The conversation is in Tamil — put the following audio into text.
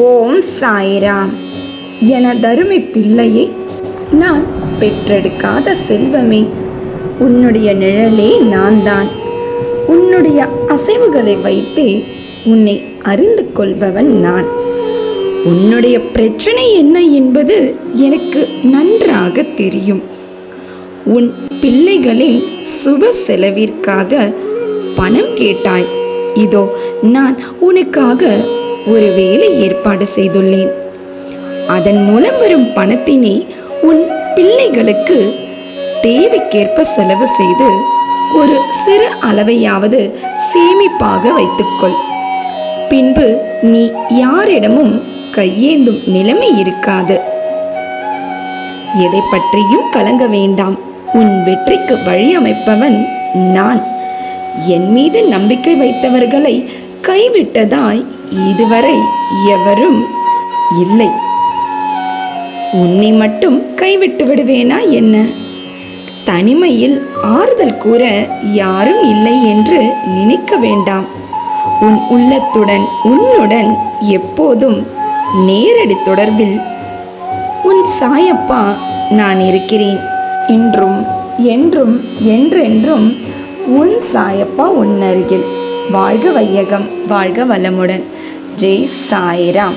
ஓம் சாய்ராம். எனதருமை பிள்ளையை, நான் பெற்றெடுக்காத செல்வமே, உன்னுடைய நிழலே நான் தான். உன்னுடைய அசைவுகளை வைத்தே உன்னை அறிந்து கொள்பவன் நான். உன்னுடைய பிரச்சனை என்ன என்பது எனக்கு நன்றாக தெரியும். உன் பிள்ளைகளின் சுப செலவிற்காக பணம் கேட்டாய். இதோ நான் உனக்காக ஒரு வேலை ஏற்பாடு செய்துள்ளேன். அதன் மூலம் வரும் பணத்தினை உன் பிள்ளைகளுக்கு தேவைக்கேற்ப செலவு செய்து ஒரு சிறு அளவையாவது சேமிப்பாக வைத்துக்கொள். பின்பு நீ யாரிடமும் கையேந்தும் நிலைமை இருக்காது. எதை பற்றியும் கலங்க வேண்டாம். உன் வெற்றிக்கு வழி அமைப்பவன் நான். என் மீது நம்பிக்கை வைத்தவர்களை கைவிட்டதாய் இதுவரை எவரும் இல்லை. உன்னை மட்டும் கைவிட்டு விடுவேனா என்ன? தனிமையில் ஆறுதல் கூற யாரும் இல்லை என்று நினைக்க வேண்டாம். உன் உள்ளத்துடன் உன்னுடன் எப்போதும் நேரடி தொடர்பில் உன் சாயப்பா நான் இருக்கிறேன். இன்றும் என்றும் என்றென்றும் உன் சாயப்பா உன் அருகில். வாழ்க வையகம், வாழ்க வளமுடன். ஜெய் சாய்ராம்.